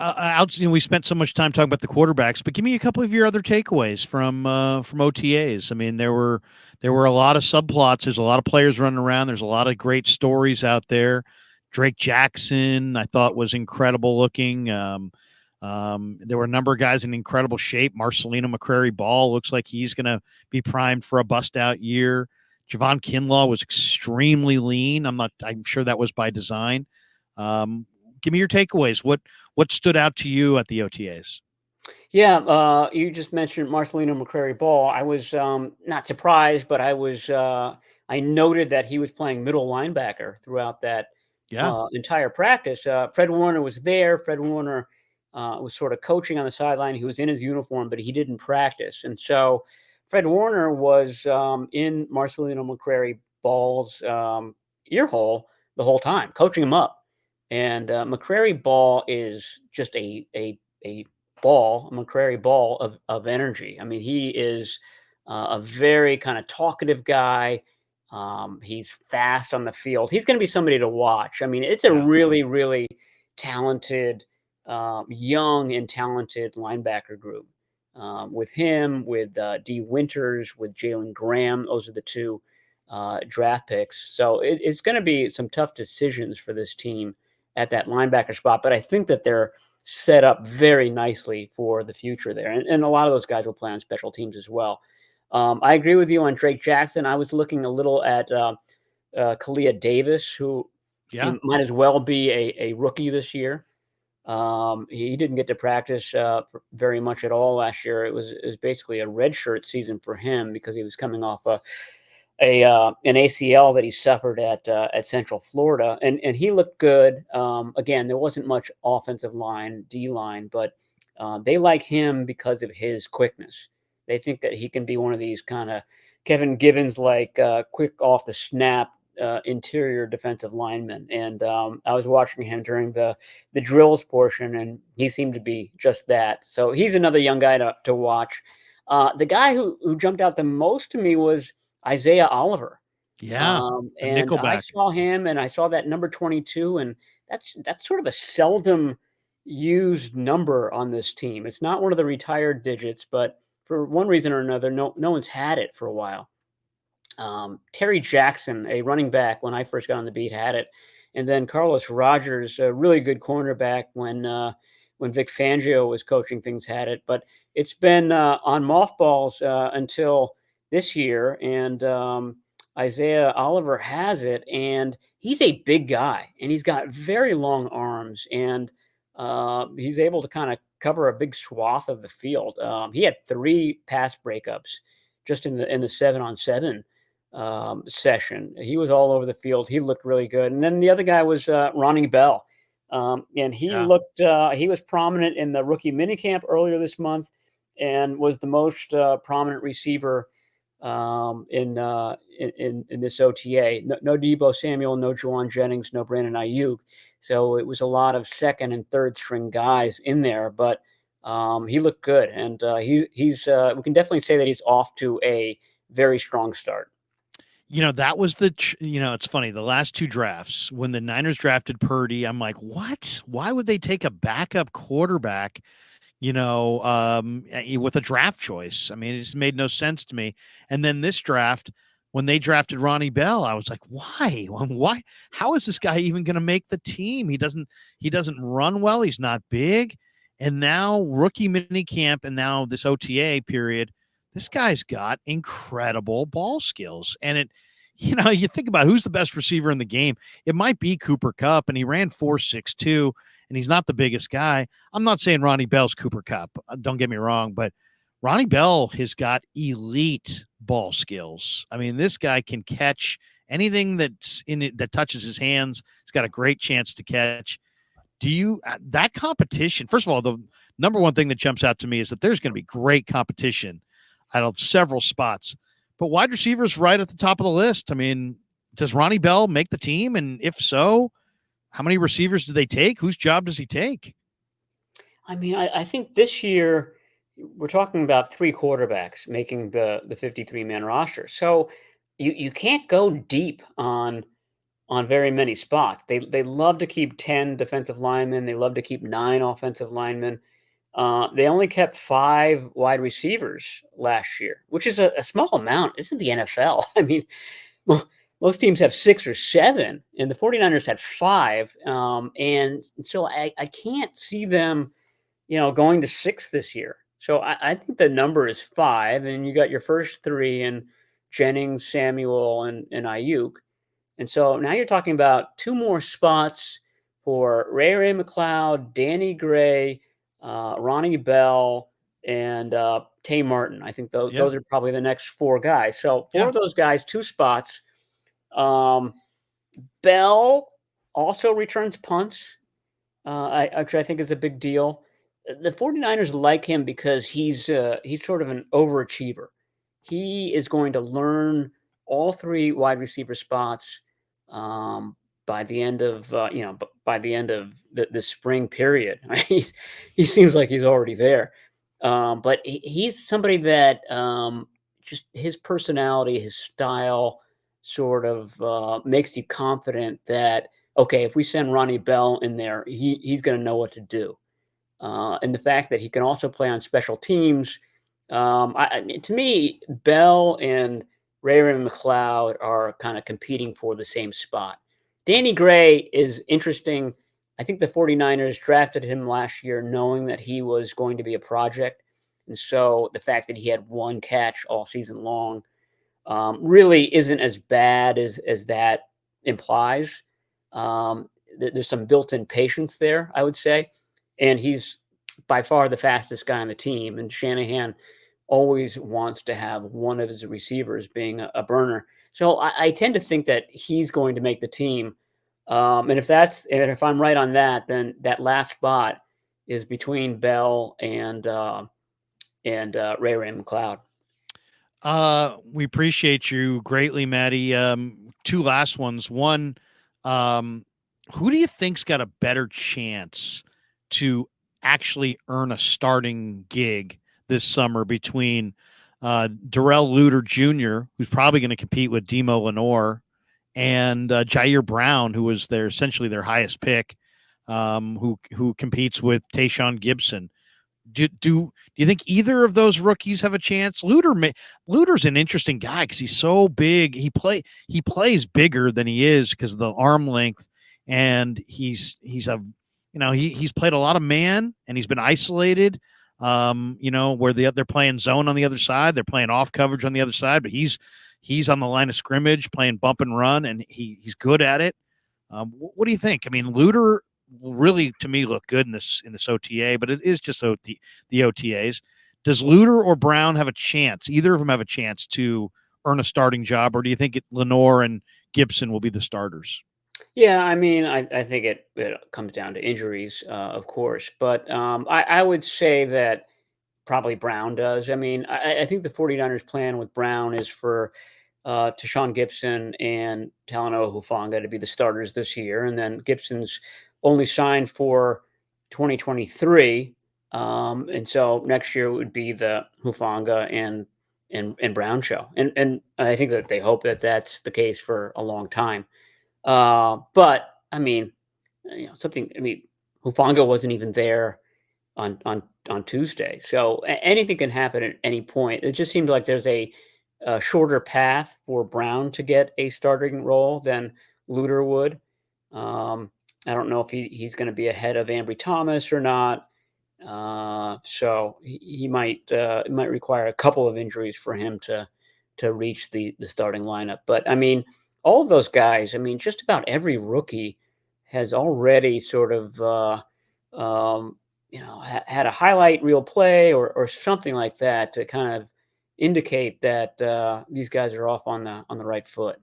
We spent so much time talking about the quarterbacks, but give me a couple of your other takeaways from OTAs. I mean, there were a lot of subplots. There's a lot of players running around. There's a lot of great stories out there. Drake Jackson, I thought was incredible looking. There were a number of guys in incredible shape. Marcelino McCrary Ball looks like he's going to be primed for a bust out year. Javon Kinlaw was extremely lean. I'm sure that was by design. Um, Give me your takeaways. What stood out to you at the OTAs? Yeah, you just mentioned Marcelino McCrary Ball. I was not surprised, but I noted that he was playing middle linebacker throughout that Yeah. entire practice. Fred Warner was there. Fred Warner was sort of coaching on the sideline. He was in his uniform, but he didn't practice, and so Fred Warner was in Marcelino McCrary Ball's ear hole the whole time, coaching him up. And McCrary Ball is just a ball, a McCrary ball of energy. I mean, he is a very kind of talkative guy. He's fast on the field. He's going to be somebody to watch. I mean, it's a Yeah. really, really talented, young and talented linebacker group. With him, with D. Winters, with Jalen Graham, those are the two draft picks. So it's going to be some tough decisions for this team at that linebacker spot. But I think that they're set up very nicely for the future there. And a lot of those guys will play on special teams as well. I agree with you on Drake Jackson. I was looking a little at Kalia Davis, who Yeah. might as well be a rookie this year. He didn't get to practice very much at all last year. It was basically a redshirt season for him because he was coming off an ACL that he suffered at Central Florida, and he looked good. Again, there wasn't much offensive line, D line, but they like him because of his quickness. They think that he can be one of these kind of Kevin Givens like quick off the snap interior defensive linemen. And I was watching him during the drills portion, and he seemed to be just that. So he's another young guy to watch. The guy who jumped out the most to me was Isaiah Oliver. Yeah. The And I Nickelback. saw him and I saw that number 22, and that's sort of a seldom used number on this team. It's not one of the retired digits, but for one reason or another, no one's had it for a while. Terry Jackson, a running back when I first got on the beat, had it, and then Carlos Rogers, a really good cornerback when Vic Fangio was coaching things, had it. But it's been on mothballs until this year, and Isaiah Oliver has it, and he's a big guy, and he's got very long arms, and he's able to kind of cover a big swath of the field. He had 3 pass breakups just in the 7-on-7 session. He was all over the field. He looked really good. And then the other guy was Ronnie Bell. And Yeah. he was prominent in the rookie minicamp earlier this month and was the most prominent receiver in this OTA. No Debo Samuel, no Juwan Jennings, no Brandon Ayuk. So it was a lot of second and third string guys in there, but he looked good, and he's we can definitely say that he's off to a very strong start. That was it's funny. The last two drafts, when the Niners drafted Purdy, I'm like, what? Why would they take a backup quarterback, with a draft choice? I mean, it just made no sense to me. And then this draft, when they drafted Ronnie Bell, I was like, why? Why? How is this guy even going to make the team? He doesn't run well. He's not big. And now rookie mini camp and now this OTA period, this guy's got incredible ball skills. And you think about who's the best receiver in the game. It might be Cooper Kupp, and he ran 4.62, and he's not the biggest guy. I'm not saying Ronnie Bell's Cooper Kupp. Don't get me wrong, but Ronnie Bell has got elite ball skills. I mean, this guy can catch anything that's in it that touches his hands. He's got a great chance to catch. Do you that competition? First of all, the number one thing that jumps out to me is that there's going to be great competition at several spots. But wide receivers right at the top of the list. I mean, does Ronnie Bell make the team? And if so, how many receivers do they take? Whose job does he take? I mean, I think this year we're talking about 3 quarterbacks making the 53-man roster. So you can't go deep on on very many spots. They love to keep 10 defensive linemen. They love to keep 9 offensive linemen. They only kept 5 wide receivers last year, which is a small amount. This is the NFL. I mean, most teams have 6 or 7, and the 49ers had 5. And so I can't see them, going to 6 this year. So I think the number is 5, and you got your first 3 in Jennings, Samuel, and Ayuk. And so now you're talking about 2 more spots for Ray McLeod, Danny Gray, Ronnie Bell, and Tay Martin. I think those Yeah. those are probably the next 4 guys. So 4 Yeah. of those guys, 2 spots. Um, Bell also returns punts, which I think is a big deal. The 49ers like him because he's sort of an overachiever. He is going to learn all 3 wide receiver spots um, by the end of by the end of the spring period. He seems like he's already there, but he's somebody that just his personality, his style, sort of makes you confident that okay, if we send Ronnie Bell in there, he's going to know what to do. And the fact that he can also play on special teams, to me, Bell and Ray McLeod are kind of competing for the same spot. Danny Gray is interesting. I think the 49ers drafted him last year knowing that he was going to be a project. And so the fact that he had 1 catch all season long really isn't as bad as that implies. There's some built-in patience there, I would say, and he's by far the fastest guy on the team. And Shanahan always wants to have one of his receivers being a burner. So I tend to think that he's going to make the team. And if I'm right on that, then that last spot is between Bell and Ray McLeod. We appreciate you greatly, Maddie. 2 last ones. One, who do you think's got a better chance to actually earn a starting gig this summer between Darrell Luter Jr., who's probably going to compete with Demo Lenore, and Jair Brown, who was essentially their highest pick, who competes with Tayshaun Gibson? Do you think either of those rookies have a chance? Luter's an interesting guy because he's so big. He plays bigger than he is because of the arm length, and he's played a lot of man and he's been isolated. Where they're playing zone on the other side, they're playing off coverage on the other side, but he's on the line of scrimmage playing bump and run, and he's good at it. What do you think? I mean, Luter really, to me, look good in this OTA, but it is just the OTAs. Does Luter or Brown have a chance? Either of them have a chance to earn a starting job, or do you think Lenore and Gibson will be the starters? Yeah, I mean, I think it comes down to injuries, of course, but I would say that probably Brown does. I mean, I think the 49ers plan with Brown is for Tashawn Gibson and Talanoa Hufanga to be the starters this year, and then Gibson's only signed for 2023, and so next year would be the Hufanga and Brown show, and I think that they hope that that's the case for a long time. But I mean, something. I mean, Hufanga wasn't even there on Tuesday, so anything can happen at any point. It just seems like there's a shorter path for Brown to get a starting role than Luter would. I don't know if he's going to be ahead of Ambry Thomas or not. So he might it might require a couple of injuries for him to reach the starting lineup. But I mean, all of those guys. I mean, just about every rookie has already sort of had a highlight reel play or something like that to kind of indicate that these guys are off on the right foot.